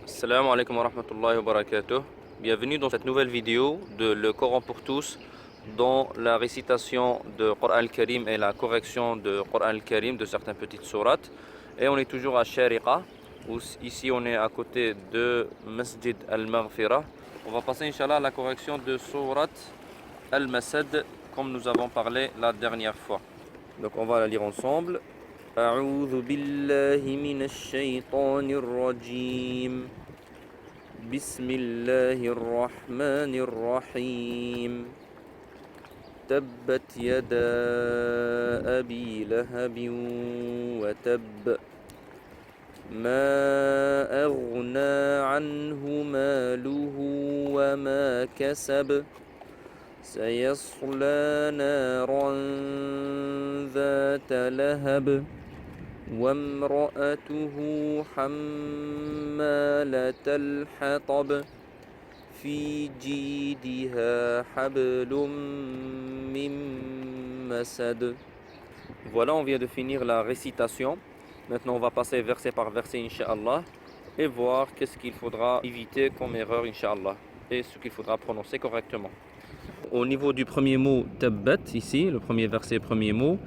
Assalamu alaikum wa rahmatullahi wa barakatuh. Bienvenue dans cette nouvelle vidéo de Le Coran pour tous, dans la récitation de Coran al-Karim et la correction de Coran al-Karim de certaines petites sourates. Et on est toujours à Shariqa, où ici on est à côté de Masjid al-Maghfira. On va passer Inch'Allah à la correction de sourate al-Masad, comme nous avons parlé la dernière fois. Donc on va la lire ensemble. أعوذ بالله من الشيطان الرجيم بسم الله الرحمن الرحيم تبت يدا أبي لهب وتب ما أغنى عنه ماله وما كسب سيصلى نارا ذات لهب وامرأته حمالة الحطب في جيدها حبل من مسد. Voilà, on vient de finir la récitation. Maintenant, on va passer verset par verset, Inch'Allah, et voir qu'est-ce qu'il faudra éviter comme erreur, Inch'Allah, et ce qu'il faudra prononcer correctement. Au niveau du premier mot, tabbat, ici, le premier verset, premier mot,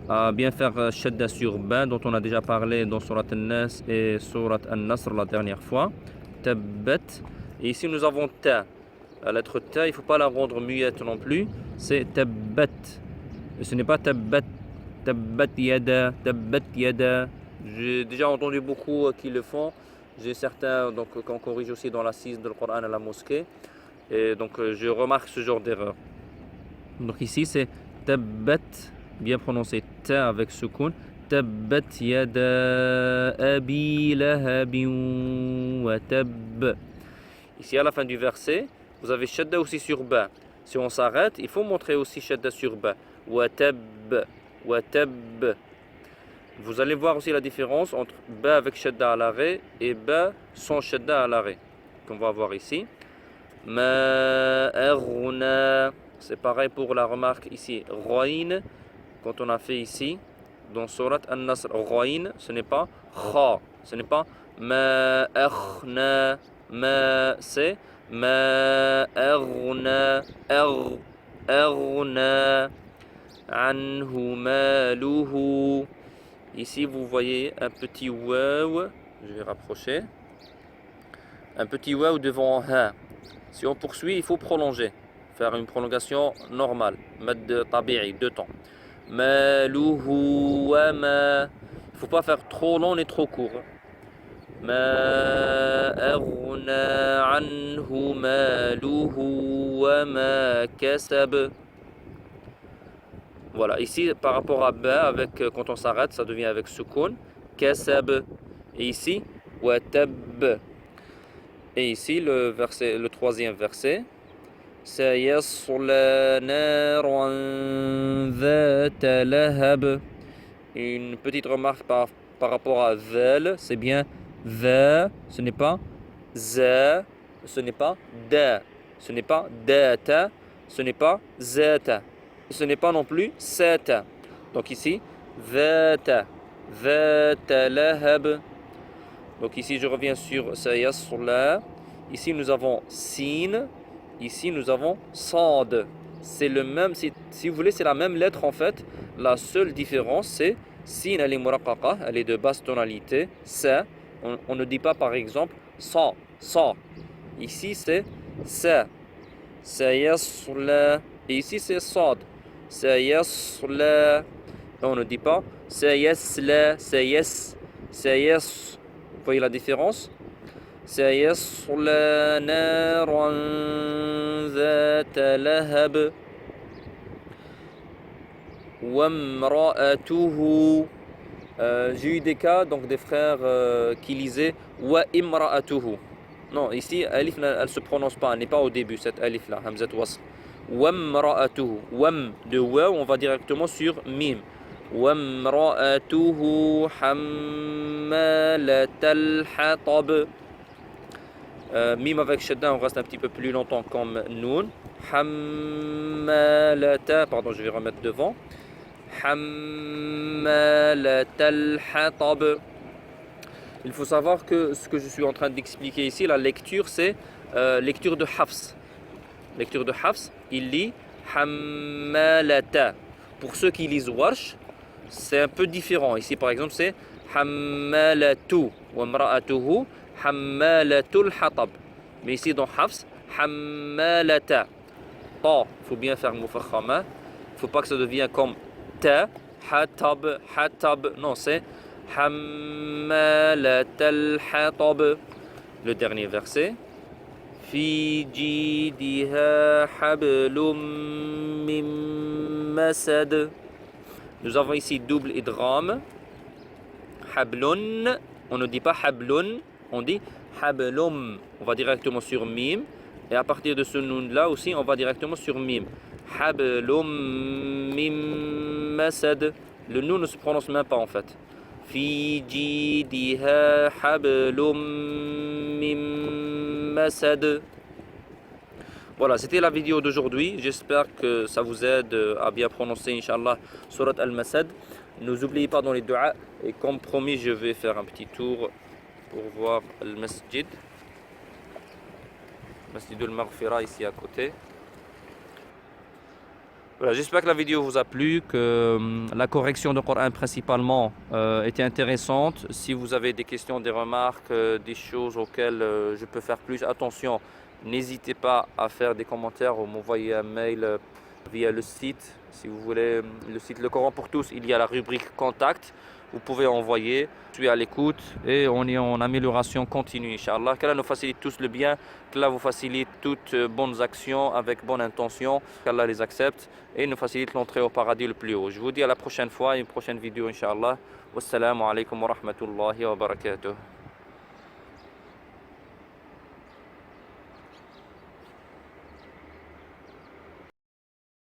à bien faire shadda sur ba, dont on a déjà parlé dans Surat An-Nas et Surat An-Nasr la dernière fois. Tabbat. Et ici nous avons ta. La lettre ta, il ne faut pas la rendre muette non plus. C'est tabbat. Et ce n'est pas tabbat. Tabbat yada. Tabbat yada. J'ai déjà entendu beaucoup qui le font. J'ai certains qu'on corrige aussi dans l'assise du Coran à la mosquée. Et donc je remarque ce genre d'erreur. Donc ici c'est tabbat. Bien prononcé ta avec sukun. Tabbat yada abi lahabin wa tab. Ici à la fin du verset, vous avez shadda aussi sur ba. Si on s'arrête, il faut montrer aussi shadda sur ba. Wa tab. Wa tab. Vous allez voir aussi la différence entre ba avec shadda à l'arrêt et ba sans shadda à l'arrêt. Qu'on va voir ici. Ma aghna. C'est pareil pour la remarque ici. Roin. Quand on a fait ici, dans Surat An-Nasr, Ghain, ce n'est pas Kha, ce n'est pas Ma aghna, Ma, c'est Ma aghna, aghna, anhu maluhu. Ici, vous voyez un petit waw, je vais rapprocher, un petit waw devant ha. Si on poursuit, il faut prolonger, faire une prolongation normale, mad tabi'i, 2 temps. Maluhu wa ma. Il ne faut pas faire trop long ni trop court. Ma aghna anhu maluhu wa ma kasab. Voilà, ici par rapport à ba, avec, quand on s'arrête, ça devient avec sukun. Kasab. Et ici, wa tab. Et ici, le troisième verset. سيصلى نارا ذات لهب. Une petite remarque par rapport à ذل, c'est bien ذا, ce n'est pas za, ce n'est pas da, ce n'est pas data, ce n'est pas zata, ce n'est pas non plus sata. Donc ici, ذات لهب. Donc ici je reviens sur سيصلى. Ici nous avons sin. Ici, nous avons sad. C'est le même, si vous voulez, c'est la même lettre en fait. La seule différence, c'est sin, elle est muraqqaqa, elle est de basse tonalité. Sa, on ne dit pas par exemple sa, sa. Ici, c'est sa. Sayasla. Et ici, c'est sad. Sayasla. Et on ne dit pas sayasla, sayas, sayas. Vous voyez la différence? سيصلى نارا ذات لهب وامرأته. J'ai eu des cas, donc des frères qui lisaient wa imra'atuhu. Non, ici, alif, elle ne se prononce pas, elle n'est pas au début, cette alif là, hamzat wasl. Wamra'atuhu. Wam de wa, on va directement sur mim. Wamra'atuhu hammalatal hatab. Mim avec shadda, on reste un petit peu plus longtemps comme noun. Hammalata, pardon, je vais remettre devant. Hammalatal hatab. Il faut savoir que ce que je suis en train d'expliquer ici, la lecture, c'est lecture de Hafs. Lecture de Hafs, il lit Hammalata. Pour ceux qui lisent Warsh, c'est un peu différent. Ici, par exemple, c'est Hammalatu wa imra'atuhu Hammalatul Hatab. Mais ici, dans Hafs, Hammalata. Ta, il faut bien faire Mufakhama. Il ne faut pas que ça devienne comme Ta, Hatab, Hatab. Non, c'est Hammalatal Hatab. Le dernier verset. Fi jidiha hablum min masad. Nous avons ici double idgham. Hablun, on ne dit pas hablun, on dit hablum. On va directement sur mim. Et à partir de ce noun là aussi, on va directement sur mim. Hablum mim masad. Le noun ne se prononce même pas en fait. Fi jidiha hablum mim masad. Voilà, c'était la vidéo d'aujourd'hui. J'espère que ça vous aide à bien prononcer, Inch'Allah, Surat Al-Masad. N'oubliez pas dans les du'a. Et comme promis, je vais faire un petit tour pour voir le masjid. Masjid al-Maghfira ici à côté. Voilà, j'espère que la vidéo vous a plu, que la correction de Coran principalement était intéressante. Si vous avez des questions, des remarques, des choses auxquelles je peux faire plus attention, n'hésitez pas à faire des commentaires ou m'envoyer un mail via le site. Si vous voulez, le site Le Coran pour tous, il y a la rubrique contact. Vous pouvez envoyer. Je suis à l'écoute et on est en amélioration continue, Inch'Allah. Qu'Allah nous facilite tous le bien, qu'Allah vous facilite toutes bonnes actions avec bonne intention, qu'Allah les accepte et nous facilite l'entrée au paradis le plus haut. Je vous dis à la prochaine fois, une prochaine vidéo, Inch'Allah. Wassalamu alaikum wa rahmatullahi wa barakatuh.